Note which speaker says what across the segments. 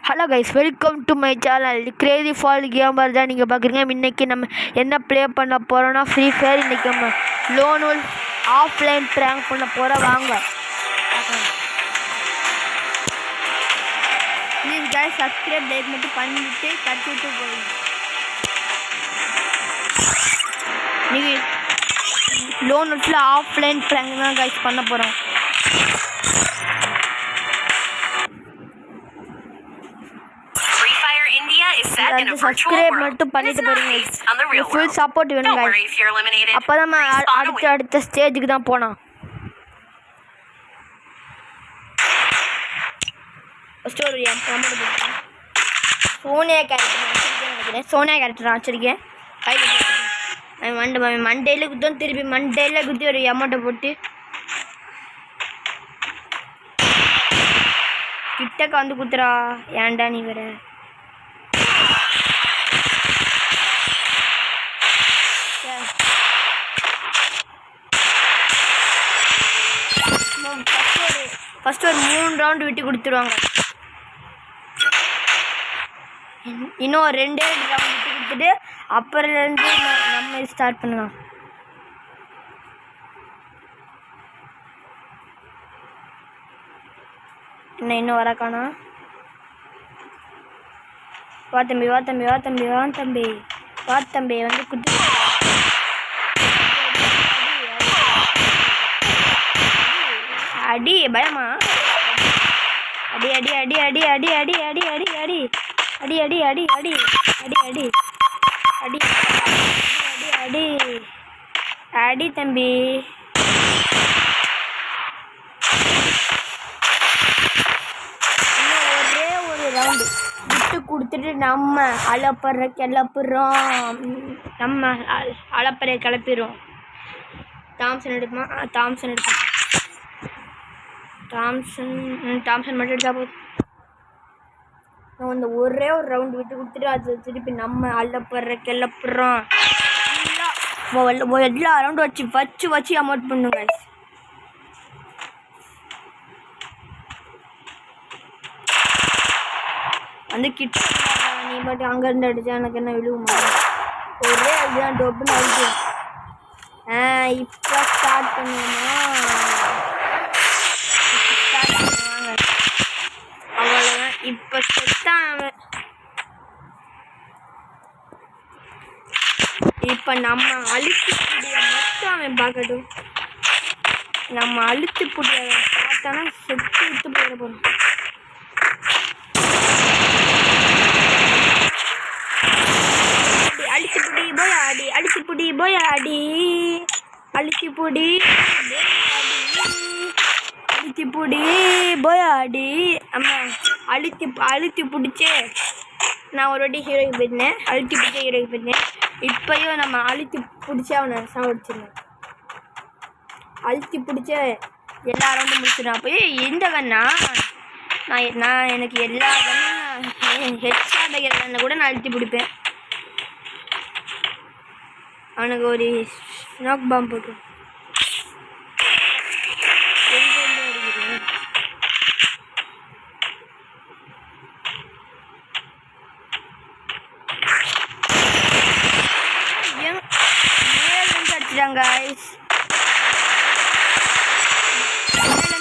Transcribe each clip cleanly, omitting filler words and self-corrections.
Speaker 1: Hello guys, welcome to my channel crazy fall gamer தான் நீங்கள் பார்க்குறீங்க. இன்றைக்கி நம்ம என்ன ப்ளே பண்ண போகிறோன்னா ஃப்ரீ ஃபயர். இன்றைக்கி நம்ம லோன் வுல்ஃப் ஆஃப்லைன் ப்ராங்க் பண்ண போகிறோம். வாங்க ப்ளீஸ் கைஸ், சப்ஸ்கிரைப் லைக் மட்டும் பண்ணிவிட்டு கட்டிட்டு போயிடுங்க. இன்றைக்கி லோன் வுல்ஃபில் ஆஃப்லைன் ப்ராங்க் தான் கைஸ் பண்ண போகிறோம். சப்ஸ்கிரைப் மட்டும் பண்ணிட்டு போறீங்க. ஃபுல் சப்போர்ட் வேணும் गाइस. அப்பதான் நம்ம அடுத்த ஸ்டேஜுக்கு தான் போனோம். ஃபர்ஸ்ட் ஒரு சோனியா கேரக்டர் வச்சிருக்கேன். கையில் மண்டையில் குத்தம், திருப்பி மண்டையில் குத்தி ஒரு அமௌண்ட்டை போட்டு கிட்டக்க வந்து குத்துறா. ஏன்டா நீ வேற ஃபஸ்ட்டு ஒரு 3 ரவுண்டு விட்டு கொடுத்துருவாங்க. இன்னும் ஒரு 2 ரவுண்ட் விட்டு கொடுத்துட்டு அப்புறம்லேருந்து நம்ம ஸ்டார்ட் பண்ணலாம். இன்னும் வரக்கானா? வா தம்பி வந்து குத்து. அடி பயமா? அடி அடி அடி அடி அடி அடி அடி அடி அடி அடி அடி அடி அடி அடி அடி அடி அடி அடி தம்பி. இன்னும் ஒரே ஒரு ரவுண்டு விட்டு கொடுத்துட்டு நம்ம கிளப்புறோம். கிளப்பிடுறோம். தாம்சன் மட்டும் எடுத்தா போதும். இந்த ஒரே ஒரு ரவுண்டு விட்டு கொடுத்துட்டு அது திருப்பி நம்ம கிளப்புறோம். எல்லா ரவுண்டு வச்சு அமௌண்ட் பண்ணுங்க. வந்து கிட்ட நீ மட்டும் அங்கேருந்து அடித்தா எனக்கு என்ன விழுவுமா? ஒரே அதுதான் டொப்புன்னு அடிக்கும். இப்போ ஸ்டார்ட் பண்ணுவோமா? அவ்வளோதான். இப்போ செத்தான் அவன். இப்போ நம்ம அழுத்தி புடிய மட்டும் அவன் பார்க்கட்டும். நம்ம அழுத்தி புடிய பார்த்தானா செத்து விட்டு போயிட போகிறோம். அழுத்தி புடி போய் ஆடி. அம்மா அழுத்தி பிடிச்சே நான் ஒரு வாட்டி ஹீரோக்கு போயிருந்தேன். ஹீரோக்கு போயிருந்தேன். இப்போயும் நம்ம அழுத்தி பிடிச்சி அவனை சாவடிச்சிருந்தேன். அழுத்தி பிடிச்ச எல்லா ரவுண்டும் முடிச்சிடுறான். போய் எந்த கண்ணா நான் எனக்கு எல்லா கண்ணும் ஹெச்ஆர் கண்ணை கூட நான் அழுத்தி பிடிப்பேன். அவனுக்கு ஒரு ஸ்னோக் பாம்பு போட்டு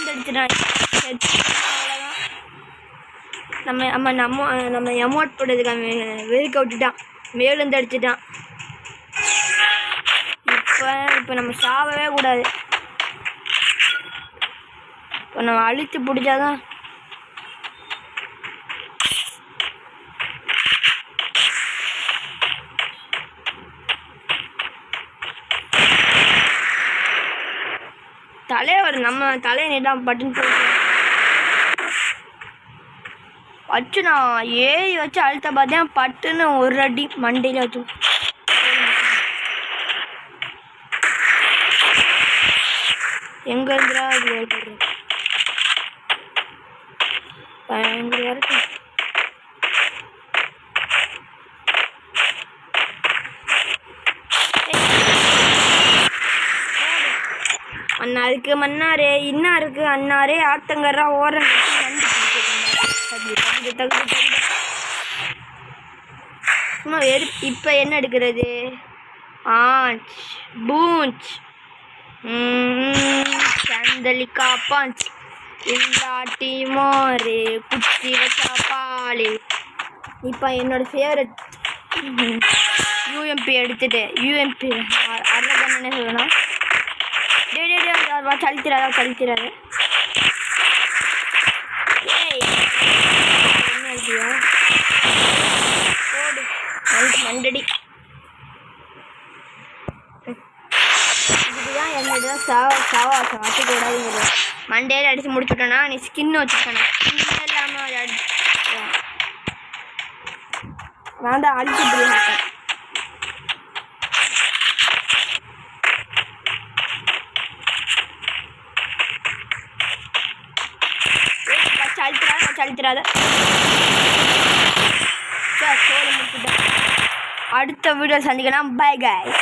Speaker 1: அடிச்சிட்டாங்க. நம்ம எமோட் போட்டதுக்கு வெறுக்க விட்டுட்டான். மேலேருந்து அடிச்சிட்டான். இப்போ நம்ம சாவவே கூடாது. இப்போ நம்ம அழுத்தி பிடிச்சாதான் தலைவர் நம்ம தலையை நீட்டாக பட்டுன்னு போயிட்டு வச்சு நான் ஏறி வச்சு அழுத்த பார்த்தேன். பட்டுன்னு ஒரு அடி மண்டையில் வச்சு எங்க இருந்துடா இது ஏற்படுறேன். பயங்கர வரைக்கும் அண்ணா இருக்கு மன்னாரே, இன்னா இருக்கு அண்ணாரே, ஆத்தங்கரா ஓரம் வந்து சும்மா இப்போ என்ன எடுக்கிறது? ஆஞ்ச் பூஞ்ச் சந்தலிக்கா பாஞ்ச் இல்லாட்டி மோரு குச்சி வச்சா பாலு. இப்போ என்னோட ஃபேவரட் யூஎம்பி எடுத்துட்டு யூஎம்பி அதான் என்ன சொல்லணும். சலித்திராத ஏய் என்ன ஐடியா போடு மண்டடி. இதுதான் என்னதான் சவாசம் வச்சுக்கூடாதுங்கிறது. மண்டேல அடித்து முடிச்சுட்டோன்னா நீ ஸ்கின் வச்சுக்கணும். ஸ்கின் இல்லாமல் நான் தான் அடிச்சு போயிருக்கேன். சலித்திராத அடுத்த வீடியோ சந்திக்கலாம். Bye guys.